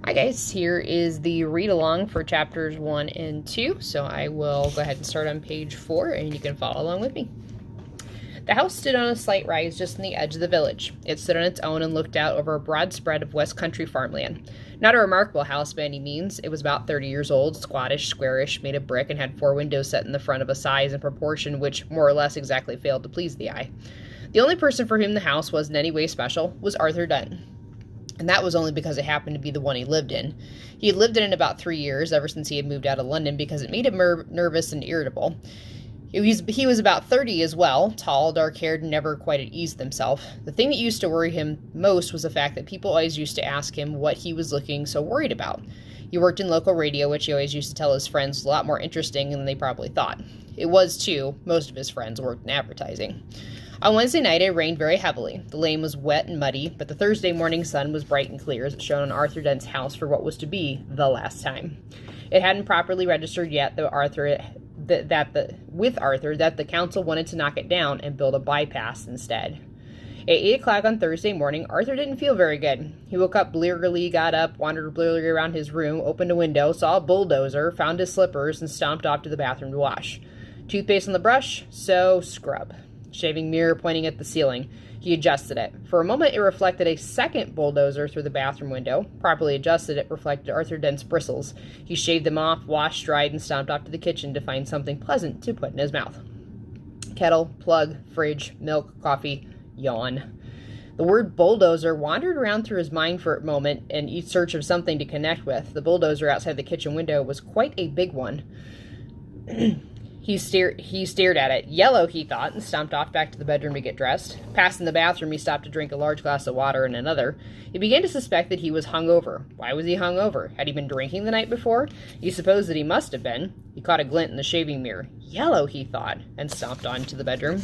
Hi guys, here is the read along for chapters 1 and 2. So I will go ahead and start on page 4 and you can follow along with me. The house stood on a slight rise just on the edge of the village. It stood on its own and looked out over a broad spread of West Country farmland. Not a remarkable house by any means. It was about 30 years old, squattish, squarish, made of brick, and had 4 windows set in the front of a size and proportion which more or less exactly failed to please the eye. The only person for whom the house was in any way special was Arthur Dent. And that was only because it happened to be the one he lived in. He had lived in it about 3 years, ever since he had moved out of London, because it made him nervous and irritable. He was about 30 as well, tall, dark-haired, and never quite at ease with himself. The thing that used to worry him most was the fact that people always used to ask him what he was looking so worried about. He worked in local radio, which he always used to tell his friends was a lot more interesting than they probably thought. It was, too. Most of his friends worked in advertising. On Wednesday night, it rained very heavily. The lane was wet and muddy, but the Thursday morning sun was bright and clear as it shone on Arthur Dent's house for what was to be the last time. It hadn't properly registered yet that the council wanted to knock it down and build a bypass instead. At 8 o'clock on Thursday morning, Arthur didn't feel very good. He woke up blearily, got up, wandered blearily around his room, opened a window, saw a bulldozer, found his slippers, and stomped off to the bathroom to wash. Toothpaste on the brush, so scrub. Shaving mirror pointing at the ceiling. He adjusted it. For a moment, it reflected a second bulldozer through the bathroom window. Properly adjusted, it reflected Arthur Dent's bristles. He shaved them off, washed, dried, and stomped off to the kitchen to find something pleasant to put in his mouth. Kettle, plug, fridge, milk, coffee, yawn. The word bulldozer wandered around through his mind for a moment in search of something to connect with. The bulldozer outside the kitchen window was quite a big one. He stared at it. Yellow, he thought, and stomped off back to the bedroom to get dressed. Passing the bathroom, he stopped to drink a large glass of water and another. He began to suspect that he was hungover. Why was he hungover? Had he been drinking the night before? He supposed that he must have been. He caught a glint in the shaving mirror. Yellow, he thought, and stomped on to the bedroom.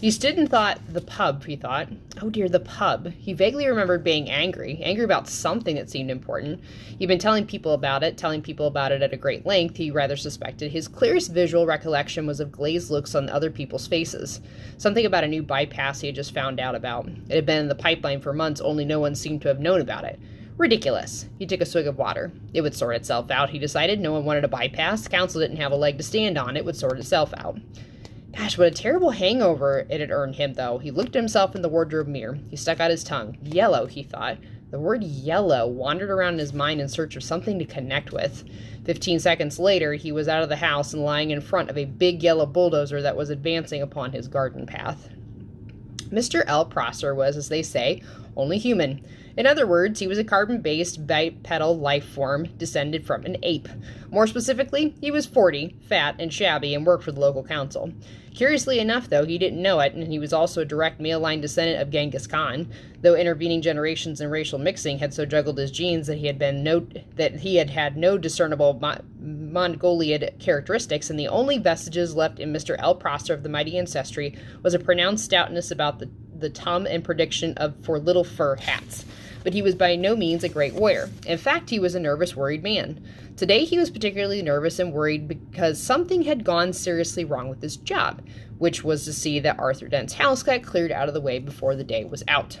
He stood and thought, the pub, he thought. Oh dear, the pub. He vaguely remembered being angry about something that seemed important. He'd been telling people about it at a great length, he rather suspected. His clearest visual recollection was of glazed looks on other people's faces. Something about a new bypass he had just found out about. It had been in the pipeline for months, only no one seemed to have known about it. Ridiculous. He took a swig of water. It would sort itself out, he decided. No one wanted a bypass. The council didn't have a leg to stand on. It would sort itself out. Gosh, what a terrible hangover it had earned him, though. He looked at himself in the wardrobe mirror. He stuck out his tongue. Yellow, he thought. The word yellow wandered around in his mind in search of something to connect with. 15 seconds later, he was out of the house and lying in front of a big yellow bulldozer that was advancing upon his garden path. Mr. L. Prosser was, as they say, only human. In other words, he was a carbon-based bipedal life form descended from an ape. More specifically, he was 40, fat, and shabby, and worked for the local council. Curiously enough, though, he didn't know it, and he was also a direct male-line descendant of Genghis Khan, though intervening generations and racial mixing had so juggled his genes that he had had no discernible Mongolian characteristics, and the only vestiges left in Mr. L. Prosser of the mighty ancestry was a pronounced stoutness about the tum and prediction for little fur hats. But he was by no means a great warrior. In fact, he was a nervous, worried man. Today, he was particularly nervous and worried because something had gone seriously wrong with his job, which was to see that Arthur Dent's house got cleared out of the way before the day was out.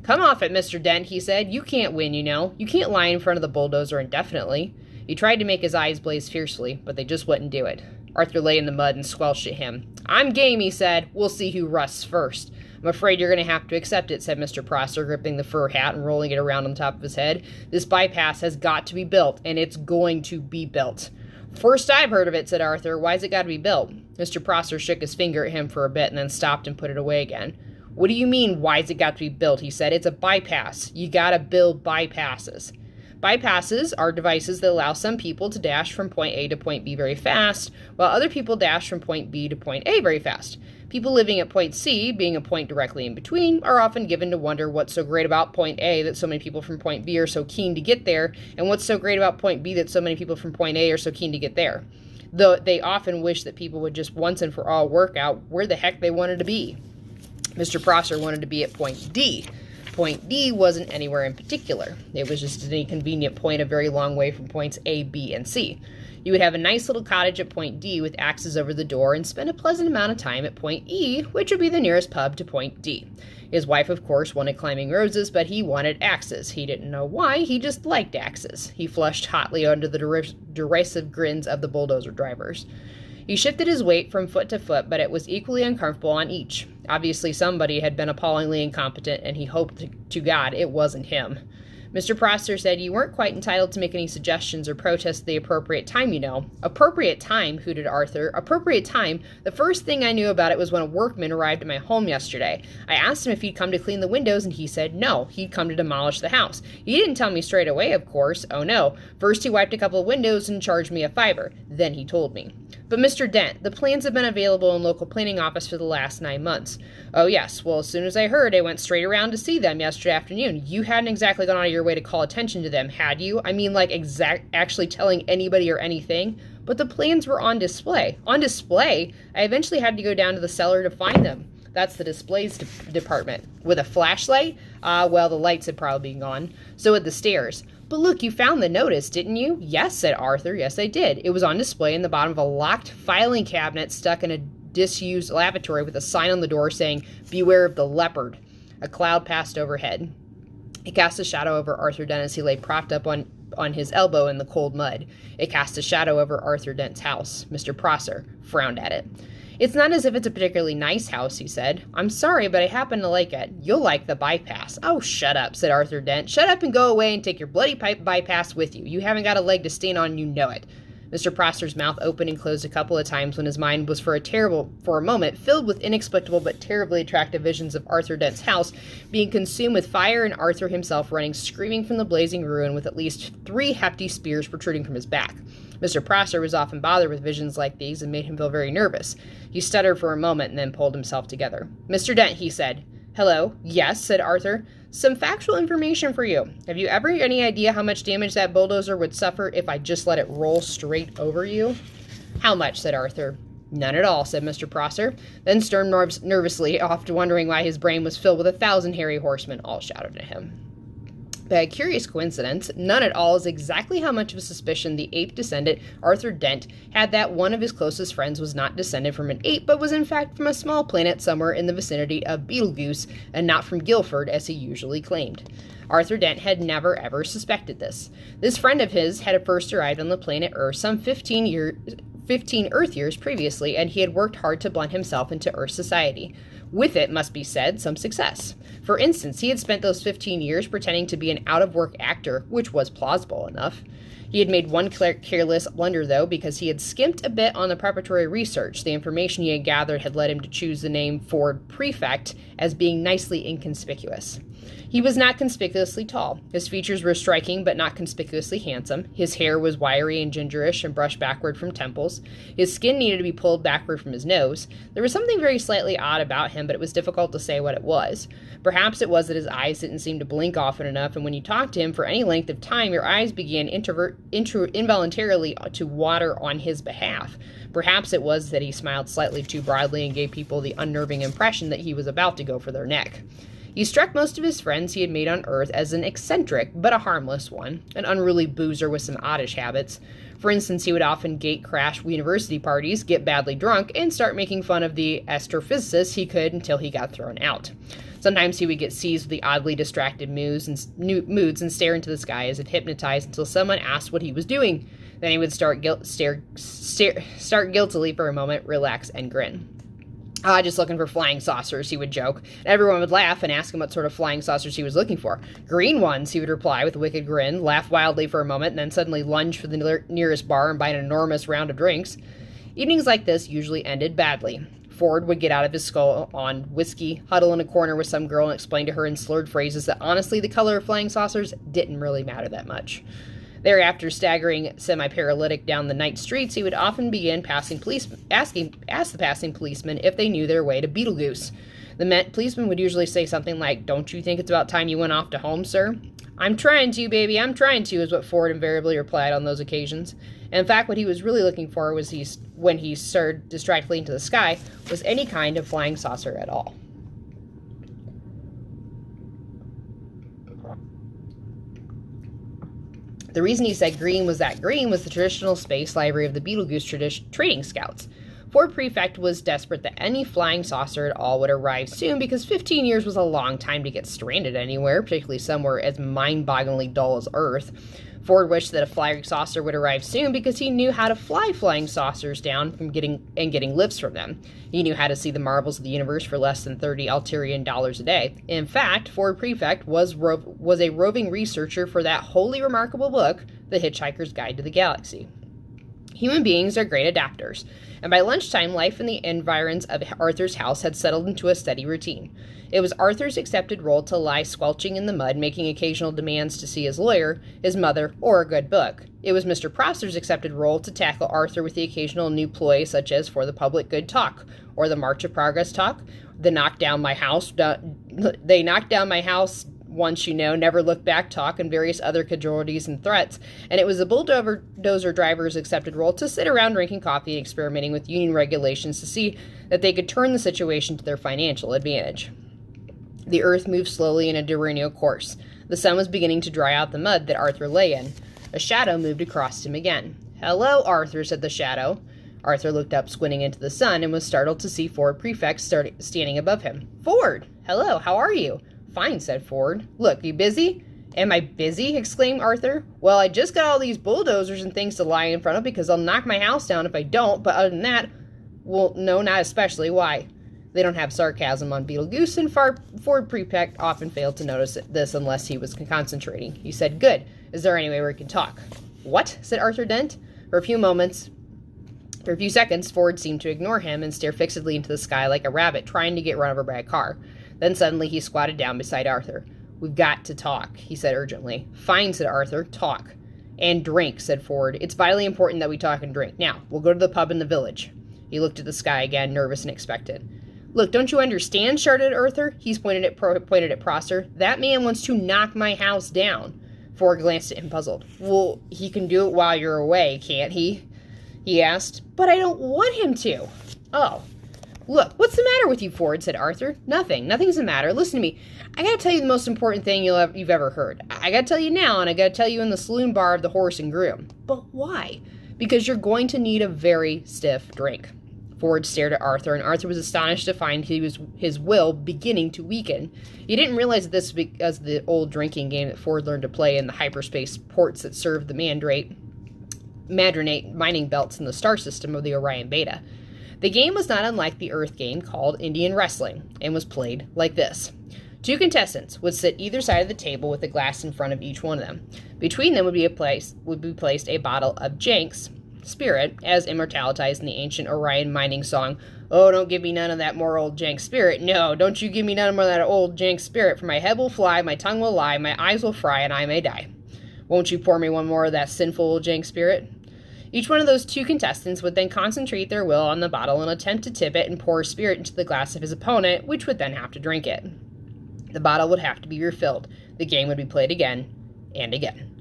Come off it, Mr. Dent, he said. You can't win, you know. You can't lie in front of the bulldozer indefinitely. He tried to make his eyes blaze fiercely, but they just wouldn't do it. Arthur lay in the mud and squelched at him. I'm game, he said. We'll see who rusts first. I'm afraid you're going to have to accept it, said Mr. Prosser, gripping the fur hat and rolling it around on top of his head. This bypass has got to be built, and it's going to be built. First I've heard of it, said Arthur. Why's it got to be built? Mr. Prosser shook his finger at him for a bit and then stopped and put it away again. What do you mean, why's it got to be built? He said. It's a bypass. You got to build bypasses. Bypasses are devices that allow some people to dash from point A to point B very fast, while other people dash from point B to point A very fast. People living at point C, being a point directly in between, are often given to wonder what's so great about point A that so many people from point B are so keen to get there, and what's so great about point B that so many people from point A are so keen to get there. Though they often wish that people would just once and for all work out where the heck they wanted to be. Mr. Prosser wanted to be at point D. point D wasn't anywhere in particular. It was just an inconvenient point a very long way from points A, B, and C. You would have a nice little cottage at point D with axes over the door and spend a pleasant amount of time at point E, which would be the nearest pub to point D. His wife, of course, wanted climbing roses, but he wanted axes. He didn't know why, he just liked axes. He flushed hotly under the derisive grins of the bulldozer drivers. He shifted his weight from foot to foot, but it was equally uncomfortable on each. Obviously somebody had been appallingly incompetent, and he hoped to God it wasn't him. Mr. Prosser said, "You weren't quite entitled to make any suggestions or protest at the appropriate time, you know." "Appropriate time?" hooted Arthur. "Appropriate time? The first thing I knew about it was when a workman arrived at my home yesterday. I asked him if he'd come to clean the windows, and he said no, he'd come to demolish the house. He didn't tell me straight away, of course. Oh, no. First he wiped a couple of windows and charged me $5. Then he told me." "But Mr. Dent, the plans have been available in local planning office for the last 9 months. "Oh, yes. Well, as soon as I heard, I went straight around to see them yesterday afternoon. You hadn't exactly gone out of your way to call attention to them, had you? I mean, like, actually telling anybody or anything? But the plans were on display." "On display? I eventually had to go down to the cellar to find them." "That's the displays department." "With a flashlight?" Well, the lights had probably been gone. "So had the stairs." "But look, you found the notice, didn't you?" "Yes," said Arthur. "Yes, I did. It was on display in the bottom of a locked filing cabinet stuck in a disused lavatory with a sign on the door saying, 'Beware of the leopard.'" A cloud passed overhead. It cast a shadow over Arthur Dent as he lay propped up on his elbow in the cold mud. It cast a shadow over Arthur Dent's house. Mr. Prosser frowned at it. "It's not as if it's a particularly nice house," he said. "I'm sorry, but I happen to like it. You'll like the bypass." "Oh, shut up," said Arthur Dent. "Shut up and go away and take your bloody bypass with you. You haven't got a leg to stand on, you know it." Mr. Prosser's mouth opened and closed a couple of times when his mind was for a moment filled with inexplicable but terribly attractive visions of Arthur Dent's house being consumed with fire and Arthur himself running screaming from the blazing ruin with at least 3 hefty spears protruding from his back. Mr. Prosser was often bothered with visions like these and made him feel very nervous. He stuttered for a moment and then pulled himself together. "Mr. Dent," he said. "Hello." "Yes," said Arthur. "Some factual information for you. Have you ever any idea how much damage that bulldozer would suffer if I just let it roll straight over you?" "How much?" said Arthur. "None at all," said Mr. Prosser. Then Stern nervously, oft wondering why his brain was filled with 1,000 hairy horsemen, all shouted at him. By a curious coincidence, none at all is exactly how much of a suspicion the ape descendant Arthur Dent had that one of his closest friends was not descended from an ape, but was in fact from a small planet somewhere in the vicinity of Betelgeuse, and not from Guilford, as he usually claimed. Arthur Dent had never ever suspected this. This friend of his had first arrived on the planet Earth some 15 Earth years previously, and he had worked hard to blend himself into Earth society. With it, must be said, some success. For instance, he had spent those 15 years pretending to be an out-of-work actor, which was plausible enough. He had made one careless blunder, though, because he had skimped a bit on the preparatory research. The information he had gathered had led him to choose the name Ford Prefect as being nicely inconspicuous. He was not conspicuously tall. His features were striking but not conspicuously handsome. His hair was wiry and gingerish and brushed backward from temples. His skin needed to be pulled backward from his nose. There was something very slightly odd about him, but it was difficult to say what it was. Perhaps it was that his eyes didn't seem to blink often enough, and when you talked to him for any length of time, your eyes began involuntarily to water on his behalf. Perhaps it was that he smiled slightly too broadly and gave people the unnerving impression that he was about to go for their neck. He struck most of his friends he had made on Earth as an eccentric, but a harmless one, an unruly boozer with some oddish habits. For instance, he would often gate crash university parties, get badly drunk, and start making fun of the astrophysicists he could until he got thrown out. Sometimes he would get seized with the oddly distracted moods and stare into the sky as if hypnotized until someone asked what he was doing. Then he would start guiltily for a moment, relax, and grin. Just looking for flying saucers," he would joke. And everyone would laugh and ask him what sort of flying saucers he was looking for. "Green ones," he would reply with a wicked grin, laugh wildly for a moment, and then suddenly lunge for the nearest bar and buy an enormous round of drinks. Evenings like this usually ended badly. Ford would get out of his skull on whiskey, huddle in a corner with some girl, and explain to her in slurred phrases that honestly the color of flying saucers didn't really matter that much. Thereafter, staggering semi-paralytic down the night streets, he would often begin ask the passing policemen if they knew their way to Betelgeuse. The policeman would usually say something like, "Don't you think it's about time you went off to home, sir?" "I'm trying to, baby, I'm trying to," is what Ford invariably replied on those occasions. And in fact, what he was really looking for was when he stared distractedly into the sky, was any kind of flying saucer at all. The reason he said green was that green was the traditional space library of the Betelgeuse trading scouts. Ford Prefect was desperate that any flying saucer at all would arrive soon because 15 years was a long time to get stranded anywhere, particularly somewhere as mind-bogglingly dull as Earth. Ford wished that a flying saucer would arrive soon because he knew how to fly flying saucers down from getting lifts from them. He knew how to see the marvels of the universe for less than 30 Alterian dollars a day. In fact, Ford Prefect was a roving researcher for that wholly remarkable book, The Hitchhiker's Guide to the Galaxy. Human beings are great adapters, and by lunchtime, life in the environs of Arthur's house had settled into a steady routine. It was Arthur's accepted role to lie squelching in the mud, making occasional demands to see his lawyer, his mother, or a good book. It was Mr. Prosser's accepted role to tackle Arthur with the occasional new ploy, such as For the Public Good talk, or the March of Progress talk, they knocked down my house once, never look back talk, and various other cajoleries and threats, and it was the bulldozer driver's accepted role to sit around drinking coffee and experimenting with union regulations to see that they could turn the situation to their financial advantage. The earth moved slowly in a diurnal course. The sun was beginning to dry out the mud that Arthur lay in. A shadow moved across him again. "Hello, Arthur," said the shadow. Arthur looked up, squinting into the sun, and was startled to see Ford Prefect standing above him. "Ford! Hello, how are you?" "Fine," said Ford. "Look, you busy?" "Am I busy?" exclaimed Arthur. "Well, I just got all these bulldozers and things to lie in front of because they'll knock my house down if I don't, but other than that, well, no, not especially. Why?" They don't have sarcasm on Betelgeuse, and Ford Prefect often failed to notice this unless he was concentrating. He said, "Good. Is there any way we can talk?" "What?" said Arthur Dent. For a few seconds, Ford seemed to ignore him and stare fixedly into the sky like a rabbit trying to get run over by a car. Then suddenly he squatted down beside Arthur. "We've got to talk," he said urgently. "Fine," said Arthur. "Talk." "And drink," said Ford. "It's vitally important that we talk and drink. Now, we'll go to the pub in the village." He looked at the sky again, nervous and expectant. "Look, don't you understand?" shouted Arthur. He pointed at Prosser. "That man wants to knock my house down." Ford glanced at him, puzzled. "Well, he can do it while you're away, can't he?" he asked. "But I don't want him to." "Oh. Look, what's the matter with you, Ford?" said Arthur. "Nothing. Nothing's the matter. Listen to me. I gotta tell you the most important thing you've ever heard. I gotta tell you now, and I gotta tell you in the saloon bar of the Horse and Groom." "But why?" "Because you're going to need a very stiff drink." Ford stared at Arthur, and Arthur was astonished to find his will beginning to weaken. He didn't realize that this was because of the old drinking game that Ford learned to play in the hyperspace ports that served the Madronate mining belts in the star system of the Orion Beta. The game was not unlike the Earth game called Indian Wrestling, and was played like this. Two contestants would sit either side of the table with a glass in front of each one of them. Between them would be placed a bottle of Jenks spirit, as immortalized in the ancient Orion mining song, "Oh, don't give me none of that more old jank spirit. No, don't you give me none more of that old jank spirit, for my head will fly, my tongue will lie, my eyes will fry, and I may die. Won't you pour me one more of that sinful old jank spirit?" Each one of those two contestants would then concentrate their will on the bottle and attempt to tip it and pour spirit into the glass of his opponent, which would then have to drink it. The bottle would have to be refilled. The game would be played again and again.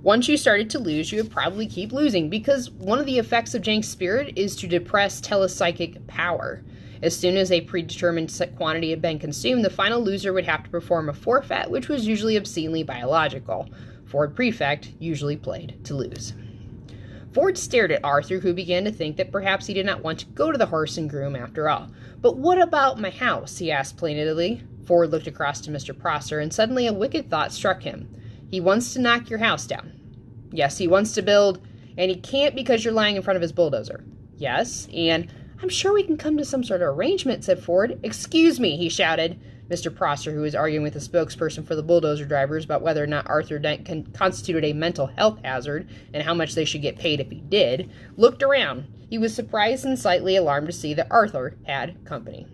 Once you started to lose, you would probably keep losing, because one of the effects of jank spirit is to depress telepsychic power. As soon as a predetermined quantity had been consumed, the final loser would have to perform a forfeit, which was usually obscenely biological. Ford Prefect usually played to lose. Ford stared at Arthur, who began to think that perhaps he did not want to go to the Horse and Groom after all. "But what about my house?" he asked plaintively. Ford looked across to Mr. Prosser, and suddenly a wicked thought struck him. "He wants to knock your house down." "Yes, he wants to build, and he can't because you're lying in front of his bulldozer." "Yes, and I'm sure we can come to some sort of arrangement," said Ford. "Excuse me," he shouted. Mr. Prosser, who was arguing with the spokesperson for the bulldozer drivers about whether or not Arthur Dent constituted a mental health hazard and how much they should get paid if he did, looked around. He was surprised and slightly alarmed to see that Arthur had company.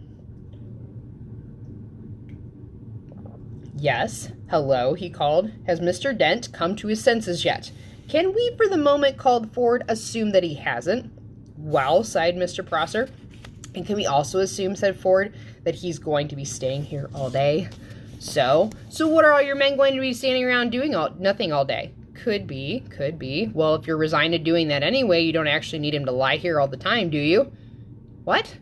"Yes, hello," he called. "Has Mr. Dent come to his senses yet?" "Can we, for the moment," called Ford, "assume that he hasn't?" "Well," sighed Mr. Prosser. "And can we also assume," said Ford, "that he's going to be staying here all day?" So what are all your men going to be standing around doing nothing all day?" Could be. "Well, if you're resigned to doing that anyway, you don't actually need him to lie here all the time, do you?" "What?"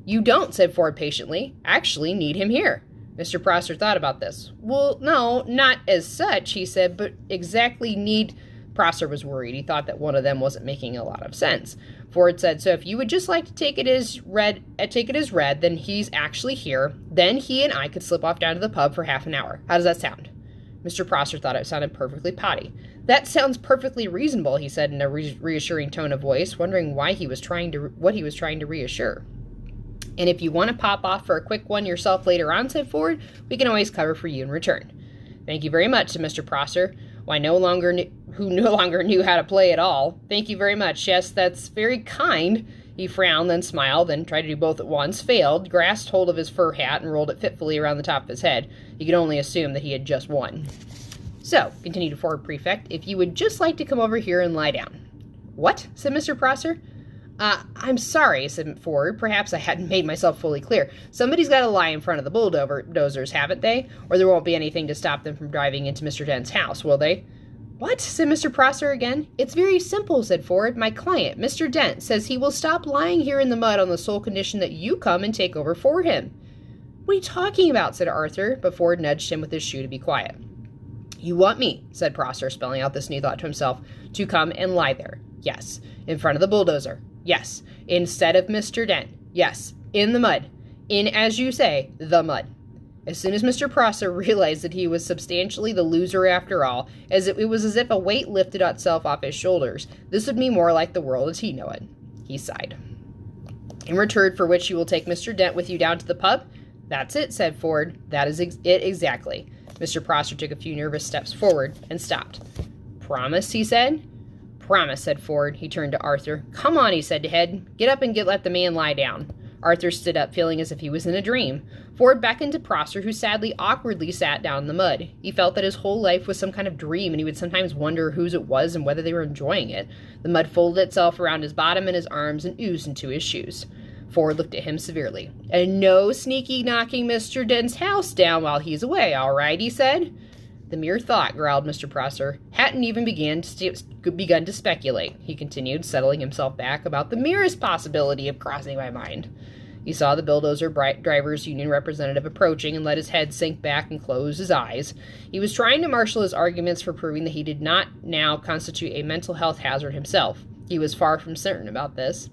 "You don't," said Ford patiently. "Actually need him here." Mr. Prosser thought about this. "Well, no, not as such," he said, "but exactly need Prosser was worried. He thought that one of them wasn't making a lot of sense. Ford said, so if you would just like to take it as read, then he's actually here. Then he and I could slip off down to the pub for half an hour. How does that sound? Mr. Prosser thought it sounded perfectly potty. That sounds perfectly reasonable, he said in a reassuring tone of voice, wondering what he was trying to reassure. And if you want to pop off for a quick one yourself later on, said Ford, we can always cover for you in return. Thank you very much, said Mr. Prosser, who no longer knew how to play at all. Thank you very much. Yes, that's very kind. He frowned, then smiled, then tried to do both at once, failed, grasped hold of his fur hat, and rolled it fitfully around the top of his head. He could only assume that he had just won. So, continued Ford Prefect, if you would just like to come over here and lie down. What? Said Mr. Prosser. I'm sorry, said Ford. Perhaps I hadn't made myself fully clear. Somebody's got to lie in front of the bulldozers, haven't they? Or there won't be anything to stop them from driving into Mr. Dent's house, will they? What? Said Mr. Prosser again. It's very simple, said Ford. My client, Mr. Dent, says he will stop lying here in the mud on the sole condition that you come and take over for him. What are you talking about? Said Arthur, but Ford nudged him with his shoe to be quiet. You want me, said Prosser, spelling out this new thought to himself, to come and lie there. Yes. In front of the bulldozer. Yes. Instead of Mr. Dent. Yes. In the mud. In, as you say, the mud. As soon as Mr. Prosser realized that he was substantially the loser after all, it was as if a weight lifted itself off his shoulders. This would be more like the world as he knew it. He sighed. In return for which you will take Mr. Dent with you down to the pub? That's it, said Ford. That is it exactly. Mr. Prosser took a few nervous steps forward and stopped. Promise, he said. Promise, said Ford. He turned to Arthur. Come on, he said to Head. Get up and let the man lie down. Arthur stood up, feeling as if he was in a dream. Ford beckoned to Prosser, who sadly, awkwardly sat down in the mud. He felt that his whole life was some kind of dream, and he would sometimes wonder whose it was and whether they were enjoying it. The mud folded itself around his bottom and his arms and oozed into his shoes. Ford looked at him severely. And no sneaky knocking Mr. Dent's house down while he's away, all right, he said. The mere thought, growled Mr. Prosser, hadn't even begun to speculate, he continued, settling himself back, about the merest possibility of crossing my mind. He saw the bulldozer drivers' union representative approaching and let his head sink back and close his eyes. He was trying to marshal his arguments for proving that he did not now constitute a mental health hazard himself. He was far from certain about this.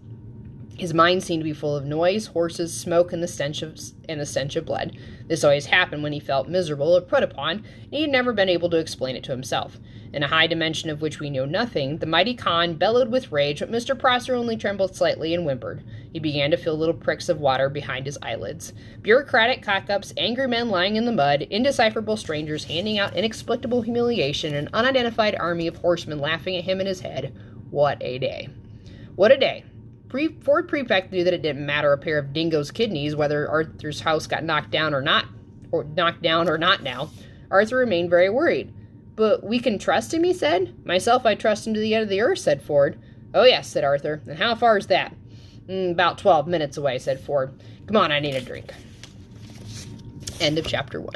His mind seemed to be full of noise, horses, smoke, and the stench of blood. This always happened when he felt miserable or put upon, and he had never been able to explain it to himself. In a high dimension of which we know nothing, the mighty Khan bellowed with rage, but Mr. Prosser only trembled slightly and whimpered. He began to feel little pricks of water behind his eyelids. Bureaucratic cock-ups, angry men lying in the mud, indecipherable strangers handing out inexplicable humiliation, an unidentified army of horsemen laughing at him in his head. What a day. What a day. Ford Prefect knew that it didn't matter a pair of dingo's kidneys whether Arthur's house got knocked down or not now. Arthur remained very worried. But we can trust him, he said. Myself, I trust him to the end of the earth, said Ford. Oh, yes, said Arthur. And how far is that? About 12 minutes away, said Ford. Come on, I need a drink. End of chapter 1.